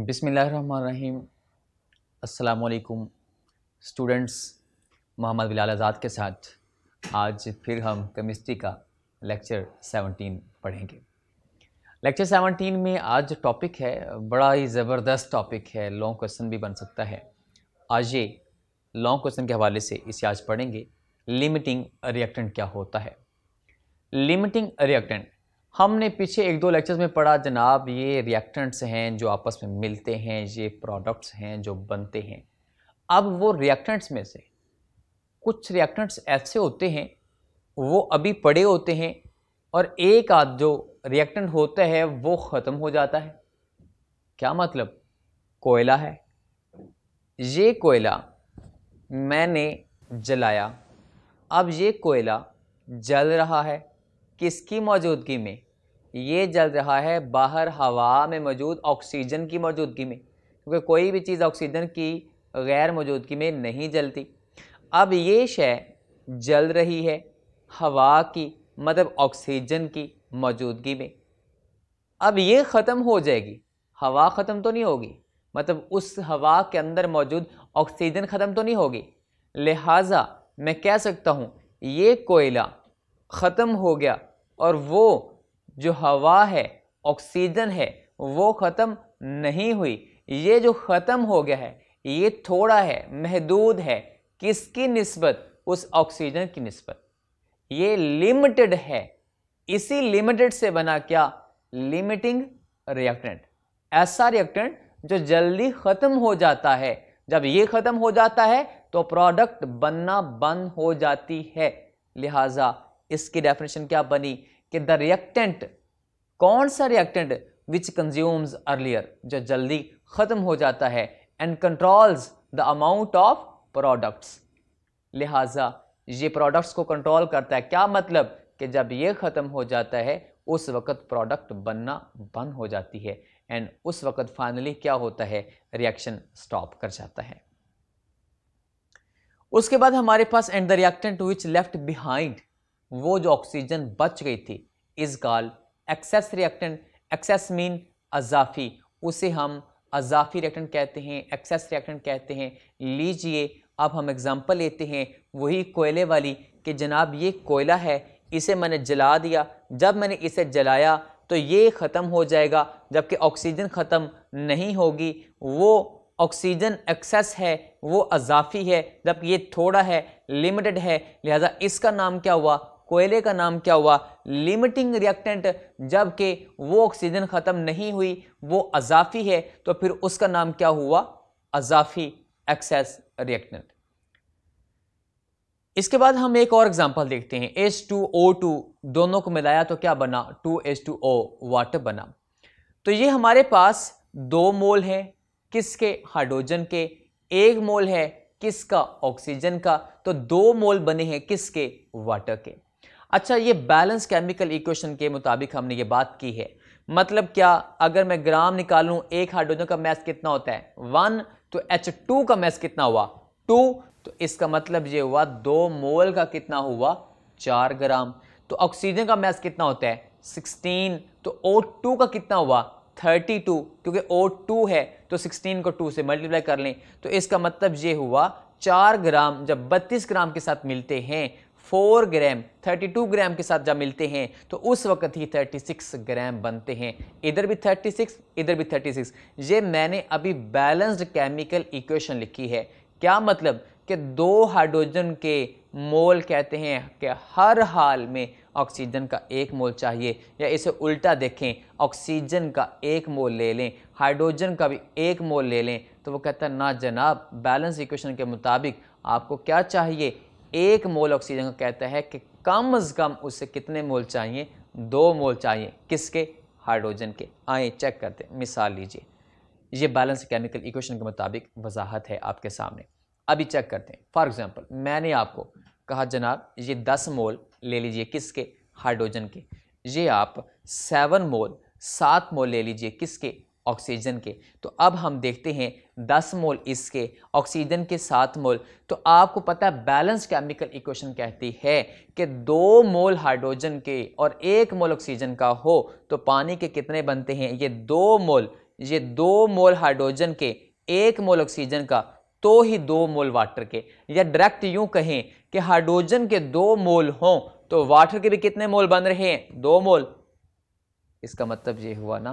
बिस्मिल्लाहिर्रहमानिर्रहीम। अस्सलामुअलैकुम स्टूडेंट्स, मोहम्मद बिलाल आज़ाद के साथ आज फिर हम केमिस्ट्री का लेक्चर 17 पढ़ेंगे। लेक्चर 17 में आज टॉपिक है, बड़ा ही ज़बरदस्त टॉपिक है, लॉन्ग क्वेश्चन भी बन सकता है। आज ये लॉन्ग क्वेश्चन के हवाले से इसे आज पढ़ेंगे। लिमिटिंग रिएक्टेंट क्या होता है? लिमिटिंग रिएक्टेंट हमने पीछे एक दो लेक्चर्स में पढ़ा जनाब। ये रिएक्टेंट्स हैं जो आपस में मिलते हैं, ये प्रोडक्ट्स हैं जो बनते हैं। अब वो रिएक्टेंट्स में से कुछ रिएक्टेंट्स ऐसे होते हैं वो अभी पड़े होते हैं और एक आध जो रिएक्टेंट होता है वो ख़त्म हो जाता है। क्या मतलब? कोयला है, ये कोयला मैंने जलाया, अब ये कोयला जल रहा है किसकी मौजूदगी में? ये जल रहा है बाहर हवा में मौजूद ऑक्सीजन की मौजूदगी में, क्योंकि कोई भी चीज़ ऑक्सीजन की गैर मौजूदगी में नहीं जलती। अब ये शय जल रही है हवा की मतलब ऑक्सीजन की मौजूदगी में। अब ये ख़त्म हो जाएगी, हवा ख़त्म तो नहीं होगी, मतलब उस हवा के अंदर मौजूद ऑक्सीजन ख़त्म तो नहीं होगी। लिहाजा मैं कह सकता हूँ ये कोयला ख़त्म हो गया और वो जो हवा है, ऑक्सीजन है, वो ख़त्म नहीं हुई। ये जो ख़त्म हो गया है ये थोड़ा है, महदूद है, किसकी निस्बत? उस ऑक्सीजन की निस्बत। ये लिमिटेड है, इसी लिमिटेड से बना क्या? Limiting reactant. ऐसा रिएक्टेंट जो जल्दी ख़त्म हो जाता है। जब ये ख़त्म हो जाता है तो प्रोडक्ट बनना बंद हो जाती है। लिहाजा इसकी डेफिनेशन क्या बनी कि द रिएक्टेंट, कौन सा रिएक्टेंट? विच कंज्यूम्स अर्लियर, जो जल्दी ख़त्म हो जाता है, and controls the amount of products. लिहाजा ये प्रोडक्ट्स को कंट्रोल करता है। क्या मतलब? कि जब ये ख़त्म हो जाता है उस वक़्त प्रोडक्ट बनना बंद हो जाती है एंड उस वक़्त फाइनली क्या होता है? रिएक्शन स्टॉप कर जाता है। उसके बाद हमारे पास and the reactant which left behind, वो जो ऑक्सीजन बच गई थी, is called excess reactant. Excess mean अजाफी, उसे हम अजाफी रिएक्टेंट कहते हैं, एक्सेस रिएक्टेंट कहते हैं। लीजिए अब हम एग्जांपल लेते हैं वही कोयले वाली कि जनाब ये कोयला है, इसे मैंने जला दिया। जब मैंने इसे जलाया तो ये ख़त्म हो जाएगा, जबकि ऑक्सीजन ख़त्म नहीं होगी। वो ऑक्सीजन एक्सेस है, वो अजाफी है, जबकि ये थोड़ा है, लिमिटेड है। लिहाजा इसका नाम क्या हुआ? कोयले का नाम क्या हुआ? Limiting reactant. जबकि वो ऑक्सीजन ख़त्म नहीं हुई, वो अजाफी है, तो फिर उसका नाम क्या हुआ? अजाफी एक्सेस रिएक्टेंट। इसके बाद हम एक और एग्जांपल देखते हैं। H2O2 दोनों को मिलाया तो क्या बना? 2H2O, वाटर बना। तो ये हमारे पास 2 मोल है, किसके? हाइड्रोजन के। 1 मोल है किसका? ऑक्सीजन का। तो 2 मोल बने हैं किसके? वाटर के। अच्छा, ये बैलेंस केमिकल इक्वेशन के मुताबिक हमने ये बात की है। मतलब क्या? अगर मैं ग्राम निकालूं, एक हाइड्रोजन का मास कितना होता है? 1, तो H2 का मास कितना हुआ? 2, तो इसका मतलब ये हुआ 2 मोल का कितना हुआ? 4 ग्राम। तो ऑक्सीजन का मास कितना होता है? 16, तो O2 का कितना हुआ? 32, क्योंकि O2 है तो 16 को 2 से मल्टीप्लाई कर लें, तो इसका मतलब ये हुआ 4 ग्राम जब 32 ग्राम के साथ मिलते हैं, 4 ग्राम 32 ग्राम के साथ जब मिलते हैं तो उस वक्त ही 36 ग्राम बनते हैं। इधर भी 36, इधर भी 36। ये मैंने अभी बैलेंस्ड केमिकल इक्वेशन लिखी है। क्या मतलब? कि 2 हाइड्रोजन के मोल कहते हैं कि हर हाल में ऑक्सीजन का 1 मोल चाहिए, या इसे उल्टा देखें, ऑक्सीजन का 1 मोल ले लें, हाइड्रोजन का भी 1 मोल ले लें, तो वो कहता है ना जनाब, बैलेंस इक्वेशन के मुताबिक आपको क्या चाहिए? 1 मोल ऑक्सीजन का कहता है कि कम से कम उससे कितने मोल चाहिए? 2 मोल चाहिए। किसके? हाइड्रोजन के। आइए चेक करते हैं। मिसाल लीजिए, ये बैलेंस केमिकल इक्वेशन के मुताबिक वजाहत है आपके सामने। अभी चेक करते हैं। फॉर एग्जांपल मैंने आपको कहा जनाब ये 10 मोल ले लीजिए किसके? हाइड्रोजन के। ये आप 7 मोल 7 मोल ले लीजिए किसके? ऑक्सीजन के। तो अब हम देखते हैं 10 मोल इसके, ऑक्सीजन के 7 मोल। तो आपको पता है बैलेंस केमिकल इक्वेशन कहती है कि 2 मोल हाइड्रोजन के और 1 मोल ऑक्सीजन का हो तो पानी के कितने बनते हैं? ये 2 मोल ये 2 मोल हाइड्रोजन के 1 मोल ऑक्सीजन का तो ही 2 मोल वाटर के, या डायरेक्ट यूं कहें कि हाइड्रोजन के 2 मोल हों तो वाटर के भी कितने मोल बन रहे हैं? 2 मोल। इसका मतलब ये हुआ ना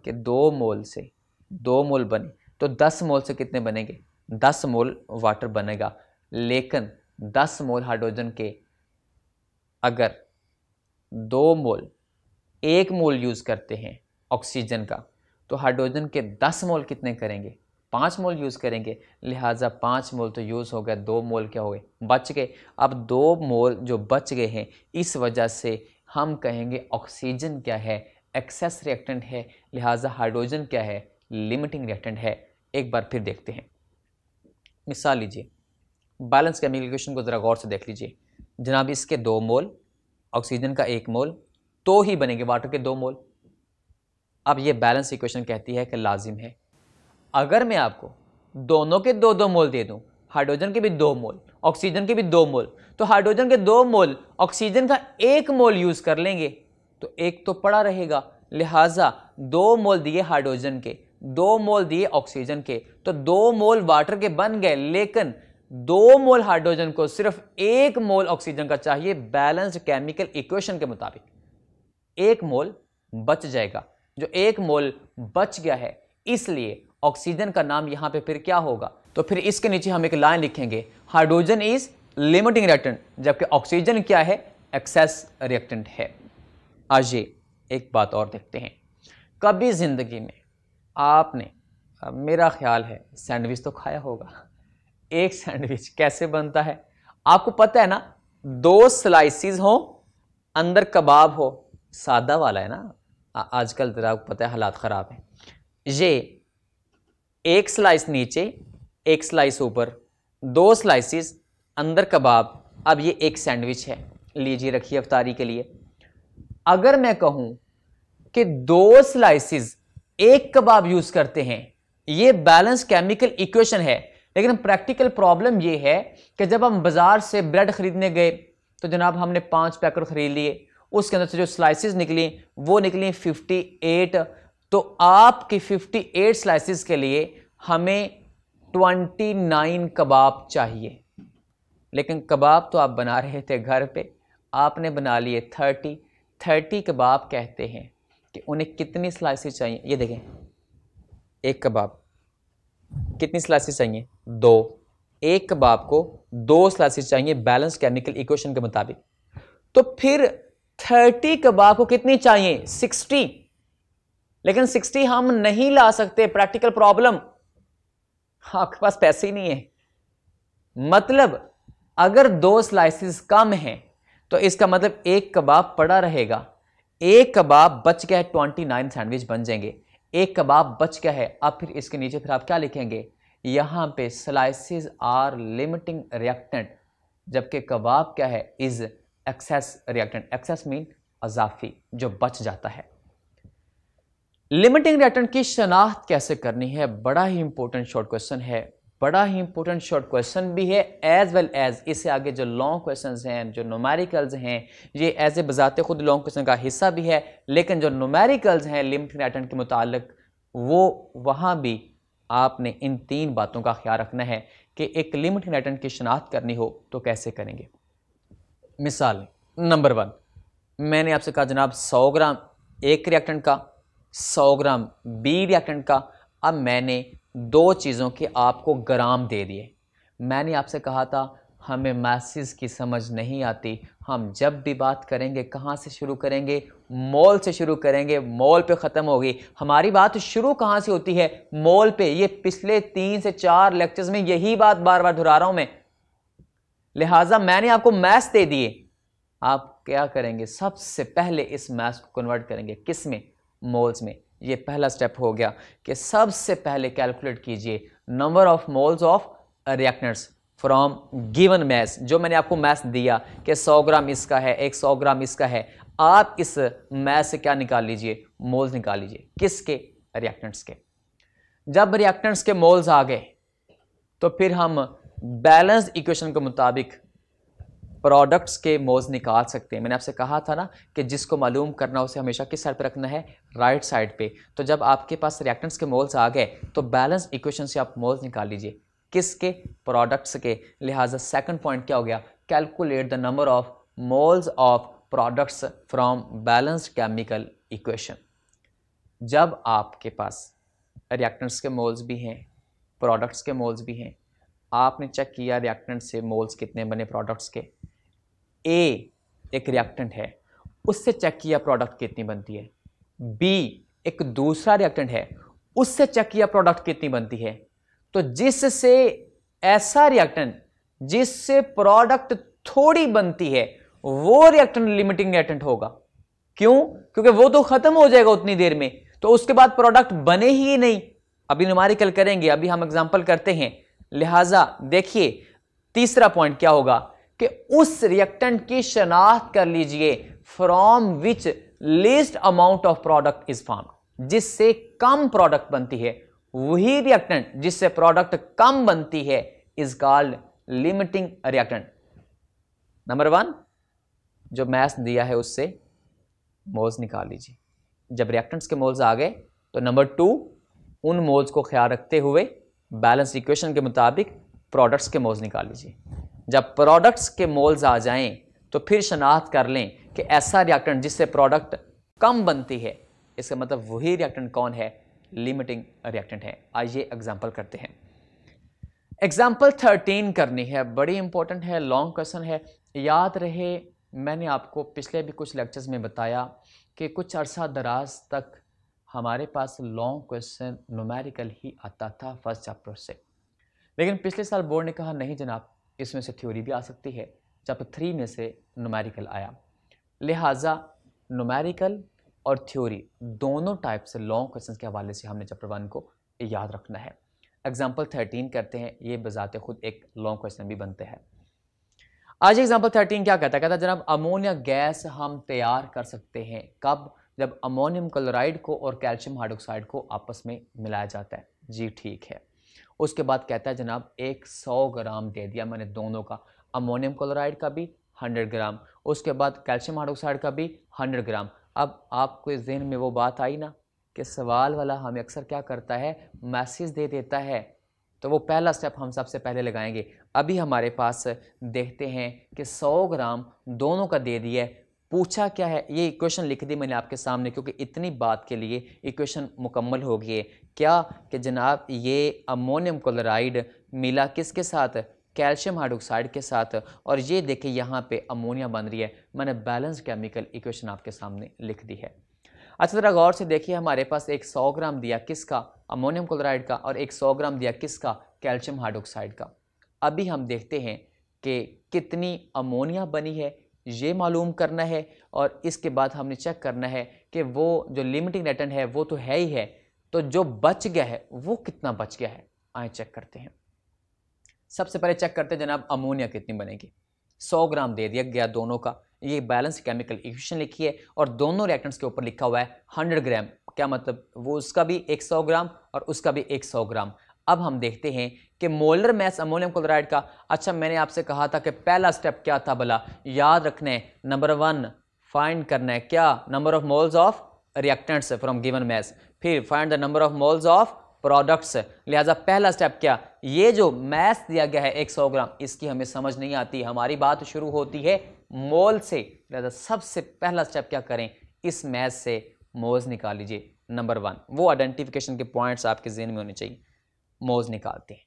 कि 2 मोल से 2 मोल बने तो 10 मोल से कितने बनेंगे? 10 मोल वाटर बनेगा। लेकिन 10 मोल हाइड्रोजन के अगर 2 मोल 1 मोल यूज़ करते हैं ऑक्सीजन का, तो हाइड्रोजन के 10 मोल कितने करेंगे? 5 मोल यूज़ करेंगे। लिहाजा 5 मोल तो यूज़ हो गया, 2 मोल क्या हो गए? बच गए। अब 2 मोल जो बच गए हैं, इस वजह से हम कहेंगे ऑक्सीजन क्या है? एक्सेस रिएक्टेंट है। लिहाजा हाइड्रोजन क्या है? लिमिटिंग रिएक्टेंट है। एक बार फिर देखते हैं। मिसाल लीजिए, बैलेंस केमिकल इक्वेशन को ज़रा गौर से देख लीजिए। जनाब इसके 2 मोल, ऑक्सीजन का 1 मोल, तो ही बनेंगे वाटर के 2 मोल। अब ये बैलेंस इक्वेशन कहती है कि लाजिम है अगर मैं आपको दोनों के 2-2 मोल दे दूं, हाइड्रोजन के भी 2 मोल, ऑक्सीजन के भी 2 मोल, तो हाइड्रोजन के 2 मोल ऑक्सीजन का 1 मोल यूज कर लेंगे तो 1 तो पड़ा रहेगा। लिहाजा 2 मोल दिए हाइड्रोजन के, 2 मोल दिए ऑक्सीजन के, तो 2 मोल वाटर के बन गए। लेकिन 2 मोल हाइड्रोजन को सिर्फ 1 मोल ऑक्सीजन का चाहिए। बैलेंस्ड केमिकल इक्वेशन के मुताबिक 1 मोल बच जाएगा। जो 1 मोल बच गया है, इसलिए ऑक्सीजन का नाम यहां पे फिर क्या होगा? तो फिर इसके नीचे हम एक लाइन लिखेंगे, हाइड्रोजन इज लिमिटिंग रिएक्टेंट, जबकि ऑक्सीजन क्या है? एक्सेस रिएक्टेंट है। आज ये एक बात और देखते हैं। कभी जिंदगी में आपने, मेरा ख्याल है, सैंडविच तो खाया होगा। एक सैंडविच कैसे बनता है आपको पता है ना? 2 स्लाइसिस हो, अंदर कबाब हो। सादा वाला है ना, आजकल जरा पता है हालात ख़राब हैं। ये 1 स्लाइस नीचे, 1 स्लाइस ऊपर, 2 स्लाइसिस, अंदर कबाब। अब ये एक सैंडविच है। लीजिए रखिए अफ्तारी के लिए। अगर मैं कहूं कि 2 स्लाइसिस 1 कबाब यूज करते हैं, ये बैलेंस केमिकल इक्वेशन है। लेकिन प्रैक्टिकल प्रॉब्लम ये है कि जब हम बाजार से ब्रेड खरीदने गए तो जनाब हमने 5 पैकेट खरीद लिए, उसके अंदर से जो स्लाइसिस निकली वो निकली 58। तो आपकी 58 स्लाइसिस के लिए हमें 29 कबाब चाहिए। लेकिन कबाब तो आप बना रहे थे घर पे, आपने बना लिए 30 कबाब कहते हैं कि उन्हें कितनी स्लाइसिस चाहिए? ये देखें, 1 कबाब कितनी स्लाइसिस चाहिए? 2। 1 कबाब को 2 स्लाइसिस चाहिए बैलेंस केमिकल इक्वेशन के मुताबिक। तो फिर 30 कबाब को कितनी चाहिए? 60। लेकिन 60 हम नहीं ला सकते, प्रैक्टिकल प्रॉब्लम, आपके पास पैसे ही नहीं है। मतलब अगर 2 स्लाइसिस कम हैं तो इसका मतलब 1 कबाब पड़ा रहेगा। 1 कबाब बच गया है, 29 सैंडविच बन जाएंगे। 1 कबाब बच गया है। अब फिर इसके नीचे फिर आप क्या लिखेंगे? यहां पे स्लाइसिस आर लिमिटिंग रिएक्टेंट, जबकि कबाब क्या है? Is excess reactant. Excess mean अजाफी, जो बच जाता है। लिमिटिंग रिएक्टेंट की शनाख्त कैसे करनी है? बड़ा ही इंपॉर्टेंट शॉर्ट क्वेश्चन है, बड़ा ही इंपॉर्टेंट शॉर्ट क्वेश्चन भी है, एज वेल एज इससे आगे जो लॉन्ग क्वेश्चंस हैं, जो न्यूमेरिकल्स हैं, ये एज ए बजाते खुद लॉन्ग क्वेश्चन का हिस्सा भी है। लेकिन जो न्यूमेरिकल्स हैं लिमिटिंग रिएक्टेंट के मुतालिक, वो वहाँ भी आपने इन 3 बातों का ख्याल रखना है कि एक लिमिटिंग रिएक्टेंट की शनाख्त करनी हो तो कैसे करेंगे। मिसाल नंबर 1, मैंने आपसे कहा जनाब 100 ग्राम एक रिएक्टेंट का, 100 ग्राम बी रिएक्टेंट का। अब मैंने 2 चीज़ों के आपको ग्राम दे दिए। मैंने आपसे कहा था हमें मैसेज की समझ नहीं आती, हम जब भी बात करेंगे कहाँ से शुरू करेंगे? मोल से शुरू करेंगे, मोल पे ख़त्म होगी। हमारी बात शुरू कहाँ से होती है? मोल पे। ये पिछले 3 से 4 लेक्चर्स में यही बात बार बार दोहरा रहा हूँ मैं। लिहाजा मैंने आपको मैथ्स दे दिए, आप क्या करेंगे? सबसे पहले इस मैथ्स को कन्वर्ट करेंगे किस में? मोल्स में। ये पहला स्टेप हो गया कि सबसे पहले कैलकुलेट कीजिए number of moles of reactants from given math. जो मैंने आपको मैथ दिया कि 100 ग्राम इसका है, 100 ग्राम इसका है, आप इस मैथ से क्या निकाल लीजिए? मोल्स निकाल लीजिए। किसके? रिएक्टेंट्स के। जब रिएक्टेंट्स के मोल्स आ गए तो फिर हम बैलेंस इक्वेशन के मुताबिक प्रोडक्ट्स के मोल्स निकाल सकते हैं। मैंने आपसे कहा था ना कि जिसको मालूम करना उसे हमेशा किस साइड पे रखना है, राइट साइड पे। तो जब आपके पास रिएक्टेंट्स के मोल्स आ गए तो बैलेंस इक्वेशन से आप मोल्स निकाल लीजिए, किसके, प्रोडक्ट्स के। लिहाजा सेकंड पॉइंट क्या हो गया, calculate the number of moles of products from balanced chemical equation. जब आपके पास रिएक्टेंट्स के मोल्स भी हैं, प्रोडक्ट्स के मोल्स भी हैं, आपने चेक किया रिएक्टेंट से मोल्स कितने बने प्रोडक्ट्स के, ए एक रिएक्टेंट है उससे चेक किया प्रोडक्ट कितनी बनती है, बी एक दूसरा रिएक्टेंट है उससे चेक किया प्रोडक्ट कितनी बनती है। तो जिससे ऐसा रिएक्टेंट जिससे प्रोडक्ट थोड़ी बनती है वो रिएक्टेंट लिमिटिंग रिएक्टेंट होगा। क्यों? क्योंकि वो तो खत्म हो जाएगा उतनी देर में, तो उसके बाद प्रोडक्ट बने ही नहीं। अभी न्यूमेरिकल करेंगे, अभी हम एग्जांपल करते हैं। लिहाजा देखिए तीसरा पॉइंट क्या होगा कि उस रिएक्टेंट की शनाख्त कर लीजिए from which least amount of product is form, जिससे कम प्रोडक्ट बनती है। वही रिएक्टेंट जिससे प्रोडक्ट कम बनती है is called limiting reactant. Number 1 जो मैथ्स दिया है उससे मोल्स निकाल लीजिए। जब रिएक्टेंट्स के मोल्स आ गए तो नंबर 2 उन मोल्स को ख्याल रखते हुए बैलेंस इक्वेशन के मुताबिक प्रोडक्ट्स के मोल्स निकाल लीजिए। जब प्रोडक्ट्स के मोल्स आ जाएं तो फिर शनाख्त कर लें कि ऐसा रिएक्टेंट जिससे प्रोडक्ट कम बनती है, इसका मतलब वही रिएक्टेंट कौन है, लिमिटिंग रिएक्टेंट है। आइए एग्जांपल करते हैं। एग्जांपल 13 करनी है, बड़ी इंपॉर्टेंट है, लॉन्ग क्वेश्चन है। याद रहे मैंने आपको पिछले भी कुछ लेक्चर्स में बताया कि कुछ अरसा दराज तक हमारे पास लॉन्ग क्वेश्चन न्यूमेरिकल ही आता था फर्स्ट चैप्टर से, लेकिन पिछले साल बोर्ड ने कहा नहीं जनाब इसमें से थ्योरी भी आ सकती है, चैप्टर 3 में से न्यूमेरिकल आया। लिहाजा न्यूमेरिकल और थ्योरी दोनों टाइप से लॉन्ग क्वेश्चन के हवाले से हमने चैप्टर 1 को याद रखना है। एग्जाम्पल 13 करते हैं, ये बजाते खुद एक लॉन्ग क्वेश्चन भी बनते हैं। आज एग्जाम्पल 13 क्या कहता है, कहता है जनाब अमोनिया गैस हम तैयार कर सकते हैं कब, जब अमोनियम क्लोराइड को और कैल्शियम हाइड्रोक्साइड को आपस में मिलाया जाता है। जी ठीक है। उसके बाद कहता है जनाब 100 ग्राम दे दिया मैंने दोनों का, अमोनियम क्लोराइड का भी 100 ग्राम, उसके बाद कैल्शियम हाइड्रोक्साइड का भी 100 ग्राम। अब आपको इस जहन में वो बात आई ना कि सवाल वाला हमें अक्सर क्या करता है, मैसेज दे देता है, तो वो पहला स्टेप हम सबसे पहले लगाएंगे। अभी हमारे पास देखते हैं कि 100 ग्राम दोनों का दे दिया है, पूछा क्या है, ये इक्वेशन लिख दी मैंने आपके सामने क्योंकि इतनी बात के लिए इक्वेशन मुकम्मल हो गई है। क्या कि जनाब ये अमोनियम क्लोराइड मिला किसके साथ, कैल्शियम हाइड्रोक्साइड के साथ, और ये देखिए यहाँ पे अमोनिया बन रही है। मैंने बैलेंस केमिकल इक्वेशन आपके सामने लिख दी है। अच्छा ज़रा गौर से देखिए, हमारे पास एक 100 ग्राम दिया किसका, अमोनियम क्लोराइड का, और एक 100 ग्राम दिया किसका, कैल्शियम हाइड्रोक्साइड का। अभी हम देखते हैं कि कितनी अमोनिया बनी है, ये मालूम करना है, और इसके बाद हमने चेक करना है कि वो जो लिमिटिंग रिएक्टेंट है वो तो है ही है, तो जो बच गया है वो कितना बच गया है। आए चेक करते हैं। सबसे पहले चेक करते हैं जनाब अमोनिया कितनी बनेगी। 100 ग्राम दे दिया गया दोनों का, ये बैलेंस केमिकल इक्वेशन लिखी है, और दोनों रिएक्टेंट्स के ऊपर लिखा हुआ है 100 ग्राम। क्या मतलब, वो उसका भी 100 ग्राम और उसका भी 100 ग्राम। अब हम देखते हैं कि मोलर मैस अमोनियम क्लोराइड का। अच्छा मैंने आपसे कहा था कि पहला स्टेप क्या था भला, याद रखना है, नंबर 1 फाइंड करना है क्या, number of moles of reactants from given mass, फिर find the number of moles of products. लिहाजा पहला स्टेप क्या, ये जो मैस दिया गया है 100 ग्राम, इसकी हमें समझ नहीं आती, हमारी बात शुरू होती है मोल से। लिहाजा सबसे पहला स्टेप क्या करें, इस मैस से मोल्स निकाल लीजिए। नंबर 1 वो आइडेंटिफिकेशन के पॉइंट्स आपके ज़हन में होने चाहिए। मोल्स निकालते हैं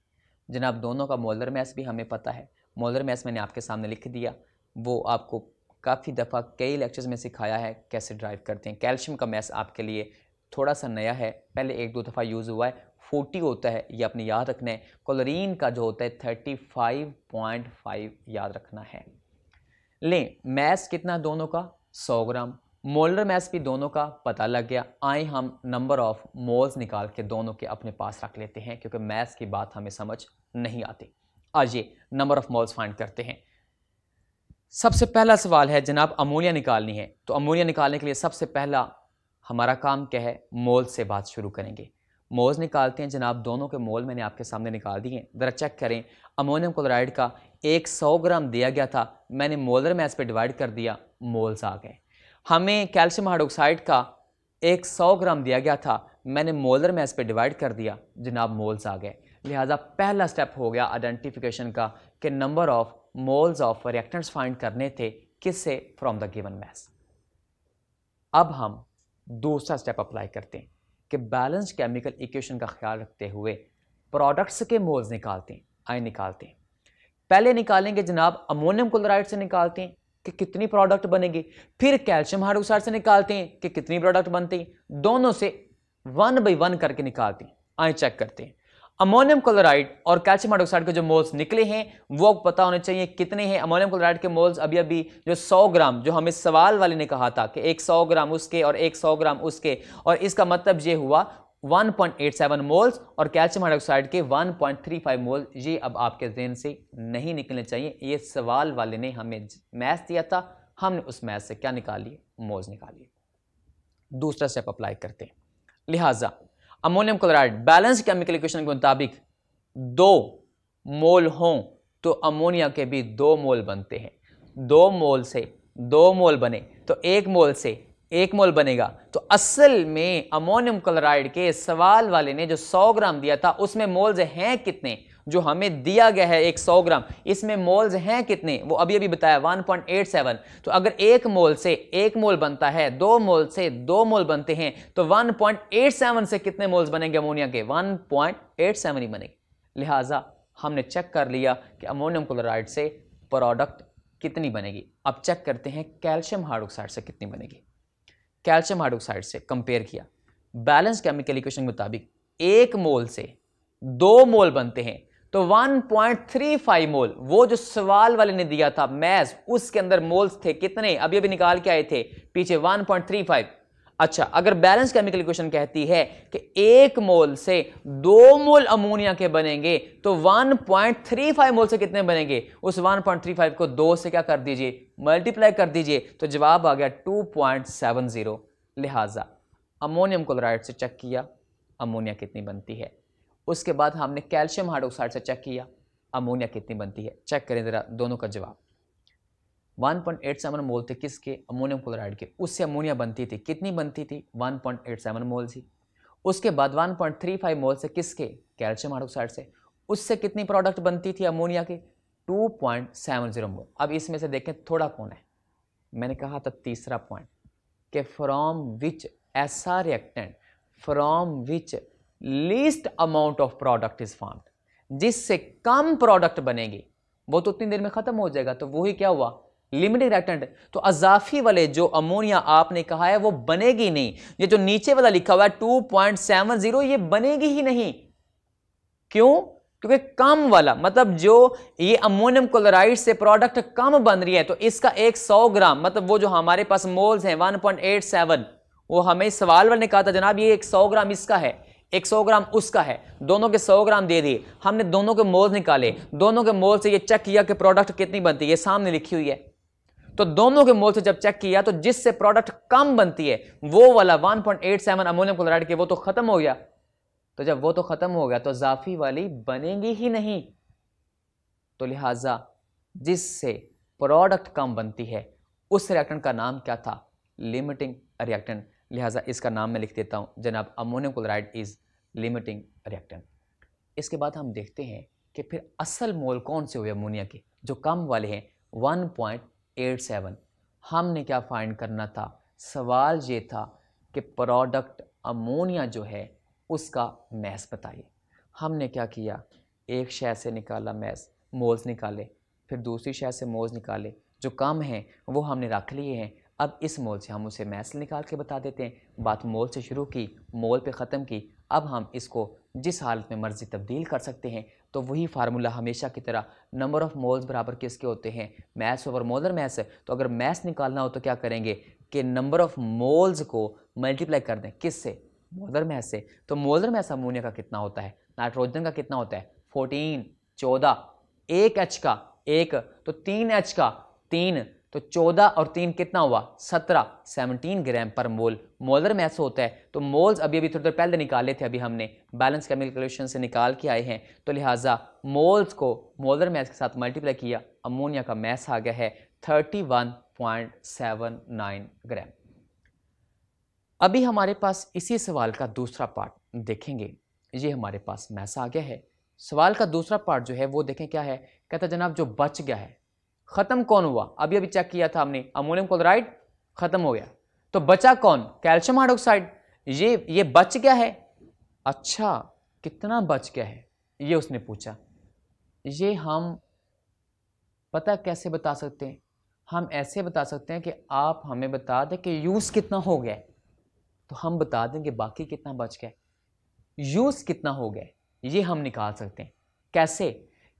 जनाब, दोनों का मोलर मैस भी हमें पता है, मोलर मैस मैंने आपके सामने लिख दिया, वो आपको काफ़ी दफ़ा कई लेक्चर्स में सिखाया है कैसे ड्राइव करते हैं। कैल्शियम का मैस आपके लिए थोड़ा सा नया है, पहले 1-2 दफ़ा यूज़ हुआ है, 40 होता है, ये अपने याद रखना है। क्लोरीन का जो होता है 35.5 याद रखना है। लें मैस कितना दोनों का, 100 ग्राम, मोलर मैस भी दोनों का पता लग गया। आए हम नंबर ऑफ मोल्स निकाल के दोनों के अपने पास रख लेते हैं, क्योंकि मैस की बात हमें समझ नहीं आती। आज ये नंबर ऑफ मोल्स फाइंड करते हैं। सबसे पहला सवाल है जनाब अमोनिया निकालनी है, तो अमोनिया निकालने के लिए सबसे पहला हमारा काम क्या है, मोल से बात शुरू करेंगे। मोल्स निकालते हैं जनाब। दोनों के मोल मैंने आपके सामने निकाल दिए हैं। ज़रा चेक करें, अमोनियम क्लोराइड का एक 100 ग्राम दिया गया था, मैंने मोलर मैस पे डिवाइड कर दिया, मोल्स आ गए। हमें कैल्शियम हाइड्रोक्साइड का एक 100 ग्राम दिया गया था, मैंने मोलर मैस पे डिवाइड कर दिया, जनाब मोल्स आ गए। लिहाजा पहला स्टेप हो गया आइडेंटिफिकेशन का कि number of moles of reactants find करने थे, किससे? From the given mass. अब हम दूसरा स्टेप अप्लाई करते हैं कि बैलेंस्ड केमिकल इक्वेशन का ख्याल रखते हुए प्रोडक्ट्स के मोल्स निकालते हैं। आए निकालते हैं। पहले निकालेंगे जनाब अमोनियम क्लोराइड से निकालते हैं कि कितनी प्रोडक्ट बनेगी, फिर कैल्शियम हाइड्रोक्साइड से निकालते हैं कि कितनी प्रोडक्ट बनती हैं। दोनों से 1 बाई 1 करके निकालते हैं। आए चेक करते हैं। अमोनियम क्लोराइड और कैल्शियम हाइड्रोक्साइड के जो मोल्स निकले हैं वो पता होने चाहिए कितने हैं। अमोनियम क्लोराइड के मोल्स अभी जो 100 ग्राम, जो हमें सवाल वाले ने कहा था कि एक 100 ग्राम उसके और एक 100 ग्राम उसके, और इसका मतलब ये हुआ 1.87 मोल्स, और कैल्शियम हाइड्रोक्साइड के 1.35 मोल। ये अब आपके ज़हन से नहीं निकलने चाहिए। ये सवाल वाले ने हमें मैथ दिया था, हमने उस मैथ से क्या निकाल लिए? मोल्स निकाल लिए। दूसरा स्टेप अप्लाई करते हैं। लिहाजा ammonium chloride balance chemical equation के मुताबिक 2 मोल हों तो अमोनिया के भी 2 मोल बनते हैं। 2 मोल से 2 मोल बने तो 1 मोल से 1 मोल बनेगा। तो असल में अमोनियम क्लोराइड के सवाल वाले ने जो 100 ग्राम दिया था उसमें मोल्स हैं कितने? जो हमें दिया गया है एक 100 ग्राम, इसमें मोल्स हैं कितने? वो अभी बताया 1.87। तो अगर 1 मोल से 1 मोल बनता है, 2 मोल से 2 मोल बनते हैं, तो 1.87 से कितने मोल्स बनेंगे अमोनिया के? 1.87 ही बनेंगे। लिहाजा हमने चेक कर लिया कि अमोनियम क्लोराइड से प्रोडक्ट कितनी बनेगी। अब चेक करते हैं कैल्शियम हाइड्रोक्साइड से कितनी बनेगी। कैल्शियम हाइड्रोक्साइड से कंपेयर किया, बैलेंस केमिकल इक्वेशन के मुताबिक 1 मोल से 2 मोल बनते हैं, तो 1.35 मोल, वो जो सवाल वाले ने दिया था मैथ, उसके अंदर मोल्स थे कितने? अभी निकाल के आए थे पीछे 1.35। अच्छा, अगर बैलेंस केमिकल इक्वेशन कहती है कि 1 मोल से 2 मोल अमोनिया के बनेंगे, तो 1.35 मोल से कितने बनेंगे? उस 1.35 को 2 से क्या कर दीजिए? मल्टीप्लाई कर दीजिए, तो जवाब आ गया 2.70। लिहाजा अमोनियम क्लोराइड से चेक किया अमोनिया कितनी बनती है। उसके बाद हमने कैल्शियम हाइड्रोक्साइड से चेक किया अमोनिया कितनी बनती है। चेक करें जरा दोनों का जवाब। 1.87 मोल थे किसके? अमोनियम क्लोराइड के। उससे अमोनिया बनती थी, कितनी बनती थी? 1.87 मोल थी। उसके बाद 1.35 मोल से किसके? कैल्शियम हाइड्रोक्साइड से। उससे कितनी प्रोडक्ट बनती थी अमोनिया की? 2.70 मोल। अब इसमें से देखें थोड़ा कौन है। मैंने कहा था तीसरा पॉइंट कि फ्रॉम विच ऐसा reactant from which least amount of product is formed, जिससे कम प्रोडक्ट बनेगी, वो तो उतनी देर में खत्म हो जाएगा। तो वही क्या हुआ? Limiting reactant. तो अजाफी वाले जो अमोनिया आपने कहा है वो बनेगी नहीं। ये जो नीचे वाला लिखा हुआ है 2.70, ये बनेगी ही नहीं। क्यों? क्योंकि कम वाला मतलब जो ये अमोनियम क्लोराइड से प्रोडक्ट कम बन रही है, तो इसका एक 100 ग्राम मतलब वो जो हमारे पास मोल्स हैं 1.87, वो हमें सवाल वाले ने कहा था जनाब ये एक 100 ग्राम इसका है, एक 100 ग्राम उसका है, दोनों के 100 ग्राम दे दिए। हमने दोनों के मोल्स निकाले, दोनों के मोल से ये चेक किया कि प्रोडक्ट कितनी बनती है, ये सामने लिखी हुई है। तो दोनों के मोल से जब चेक किया तो जिससे प्रोडक्ट कम बनती है वो वाला 1.87 अमोनियम क्लोराइड के वो तो खत्म हो गया। तो जब वो तो खत्म हो गया तो जाफी वाली बनेगी ही नहीं। तो लिहाजा जिससे प्रोडक्ट कम बनती है उस रिएक्टेंट का नाम क्या था? Limiting reactant. लिहाजा इसका नाम मैं लिख देता हूं जनाब, ammonium chloride is limiting reactant. इसके बाद हम देखते हैं कि फिर असल मोल कौन से हुए अमोनिया के, जो कम वाले हैं 1.87। हमने क्या फाइंड करना था? सवाल ये था कि प्रोडक्ट अमोनिया जो है उसका मैस बताइए। हमने क्या किया? एक शय से निकाला मैस, मोल्स निकाले, फिर दूसरी शय से मोल्स निकाले, जो कम हैं वो हमने रख लिए हैं। अब इस मोल से हम उसे मैस निकाल के बता देते हैं। बात मोल से शुरू की, मोल पे ख़त्म की। अब हम इसको जिस हालत में मर्जी तब्दील कर सकते हैं। तो वही फार्मूला हमेशा की तरह, नंबर ऑफ़ मोल्स बराबर किसके होते हैं? Mass over molar mass. तो अगर मैस निकालना हो तो क्या करेंगे कि नंबर ऑफ़ मोल्स को मल्टीप्लाई कर दें, किससे? मोलर मैस से। तो मोलर मैस अमोनिया का कितना होता है? नाइट्रोजन का कितना होता है? 14, 14, एक एच का एक, तो 3 एच का 3, तो 14 और 3 कितना हुआ 17 ग्राम पर मोल मोलर मैस होता है। तो मोल्स अभी थोड़ी देर पहले निकाले थे, अभी हमने बैलेंस केमिकल कैलकुलेशन से निकाल के आए हैं। तो लिहाजा मोल्स को मोलर मैस के साथ मल्टीप्लाई किया, अमोनिया का मैस आ गया है 31.79 ग्राम। अभी हमारे पास इसी सवाल का दूसरा पार्ट देखेंगे। ये हमारे पास मैस आ गया है। सवाल का दूसरा पार्ट जो है वो देखें क्या है। कहता जनाब जो बच गया है, खत्म कौन हुआ, अभी चेक किया था हमने, अमोनियम क्लोराइड खत्म हो गया, तो बचा कौन, कैल्शियम हाइड्रोक्साइड। ये बच गया है। अच्छा कितना बच गया है ये उसने पूछा। ये हम पता कैसे बता सकते हैं, हम ऐसे बता सकते हैं कि आप हमें बता दें कि यूज कितना हो गया, तो हम बता देंगे बाकी कितना बच गया। यूज कितना हो गया ये हम निकाल सकते हैं। कैसे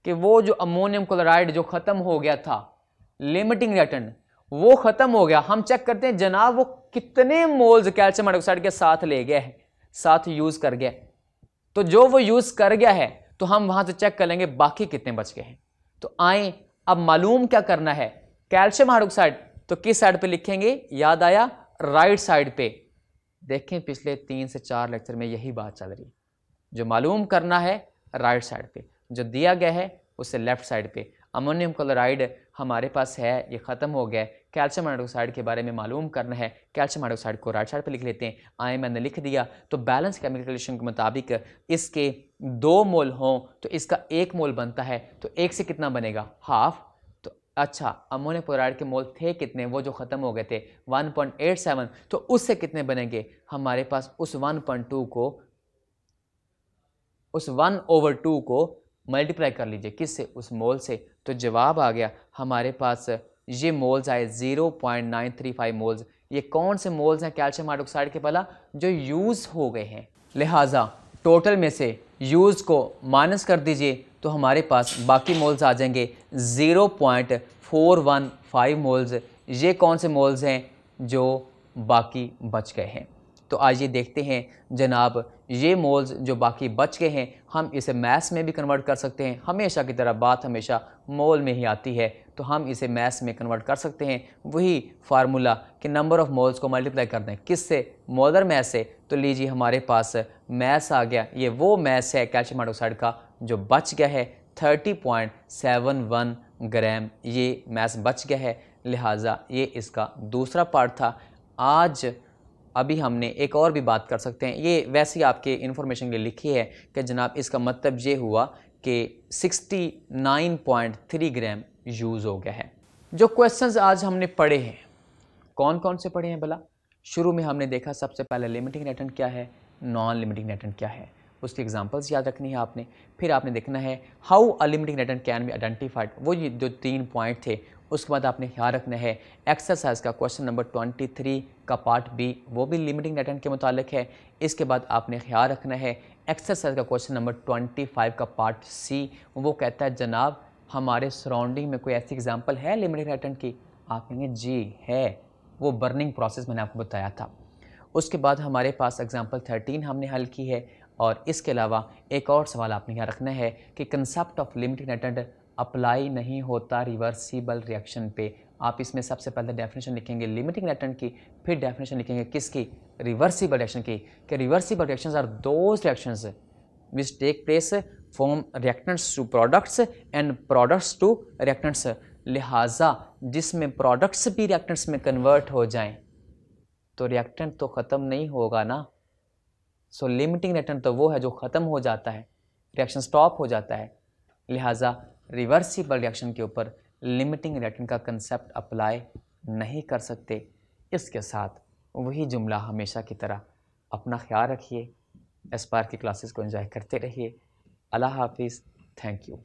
कि वो जो अमोनियम क्लोराइड जो खत्म हो गया था, लिमिटिंग रिएक्टेंट वो खत्म हो गया, हम चेक करते हैं जनाब वो कितने मोल्स कैल्शियम हाइड्रोक्साइड के साथ ले गया है, साथ यूज कर गया। तो जो वो यूज कर गया है तो हम वहां से चेक कर लेंगे बाकी कितने बच गए हैं। तो आए अब मालूम क्या करना है, कैल्शियम हाइड्रोक्साइड तो किस साइड पे लिखेंगे, याद आया राइट साइड पे। देखें पिछले 3 से 4 लेक्चर में यही बात चल रही है, जो मालूम करना है राइट साइड पे, जो दिया गया है उससे लेफ्ट साइड पे। अमोनियम क्लोराइड हमारे पास है, ये खत्म हो गया। कैल्शियम हाइड्रोक्साइड के बारे में मालूम करना है, कैल्शियम हाइड्रोक्साइड को राइट साइड पे लिख लेते हैं। आए मैंने लिख दिया। तो बैलेंस केमिकल कैलकुलेशन के मुताबिक इसके 2 मोल हों तो इसका 1 मोल बनता है, तो 1 से कितना बनेगा हाफ। तो अच्छा अमोनियम क्लोराइड के मोल थे कितने, वो जो खत्म हो गए थे 1.87, तो उससे कितने बनेंगे हमारे पास, उस 1.2 को, उस 1/2 को मल्टीप्लाई कर लीजिए किससे, उस मोल से। तो जवाब आ गया हमारे पास, ये मोल्स आए 0.935 मोल्स। ये कौन से मोल्स हैं कैल्शियम हाइड्रोक्साइड के भला, जो यूज़ हो गए हैं। लिहाजा टोटल में से यूज़ को माइनस कर दीजिए तो हमारे पास बाकी मोल्स आ जाएंगे 0.415 मोल्स। ये कौन से मोल्स हैं जो बाकी बच गए हैं। तो आइए देखते हैं जनाब, ये मोल्स जो बाकी बच गए हैं हम इसे मैथ्स में भी कन्वर्ट कर सकते हैं। हमेशा की तरह बात हमेशा मोल में ही आती है, तो हम इसे मैथ्स में कन्वर्ट कर सकते हैं। वही फार्मूला कि नंबर ऑफ़ मोल्स को मल्टीप्लाई कर दें किससे, मोलर मैथ से। तो लीजिए हमारे पास मैथ्स आ गया। ये वो मैथ्स है कैल्शियम हाइड्रोक्साइड का जो बच गया है 30.71 ग्राम, ये मैथ्स बच गया है। लिहाजा ये इसका दूसरा पार्ट था। आज अभी हमने एक और भी बात कर सकते हैं, ये वैसे ही आपके इन्फॉर्मेशन के लिए लिखी है कि जनाब इसका मतलब ये हुआ कि 69.3 ग्राम यूज़ हो गया है। जो क्वेश्चंस आज हमने पढ़े हैं, कौन कौन से पढ़े हैं भला। शुरू में हमने देखा सबसे पहले लिमिटिंग रिएक्टेंट क्या है, नॉन लिमिटिंग रिएक्टेंट क्या है, उसकी एग्जांपल्स याद रखनी है आपने। फिर आपने देखना है how a limiting reactant can be identified, वो ये जो 3 पॉइंट थे। उसके बाद आपने ख्याल रखना है एक्सरसाइज का क्वेश्चन नंबर 23 का पार्ट बी, वो भी लिमिटिंग रिएक्टेंट के मुतालिक है। इसके बाद आपने ख्याल रखना है एक्सरसाइज का क्वेश्चन नंबर 25 का पार्ट सी, वो कहता है जनाब हमारे सराउंडिंग में कोई ऐसी एग्जाम्पल है लिमिटिंग रिएक्टेंट की। आप कहेंगे जी है, वो बर्निंग प्रोसेस मैंने आपको बताया था। उसके बाद हमारे पास एग्जाम्पल 13 हमने हल की है। और इसके अलावा एक और सवाल आपने यहाँ रखना है कि concept of limiting reactant apply नहीं होता रिवर्सिबल रिएक्शन पे। आप इसमें सबसे पहले डेफिनेशन लिखेंगे लिमिटिंग रिएक्टेंट की, फिर डेफिनेशन लिखेंगे किसकी, रिवर्सिबल रिएक्शन की। कि reversible reactions are those reactions which take place from reactants to products and products to reactants. लिहाजा जिसमें प्रोडक्ट्स भी रिएक्टेंट्स में कन्वर्ट हो जाएं तो रिएक्टेंट तो ख़त्म नहीं होगा ना। सो लिमिटिंग रिएक्टेंट तो वो है जो ख़त्म हो जाता है, रिएक्शन स्टॉप हो जाता है। लिहाजा रिवर्सिबल रिएक्शन के ऊपर लिमिटिंग रिएक्टेंट का कंसेप्ट अप्लाई नहीं कर सकते। इसके साथ वही जुमला हमेशा की तरह, अपना ख्याल रखिए, एस्पायर की क्लासेस को एंजॉय करते रहिए। अल्लाह हाफिज़, थैंक यू।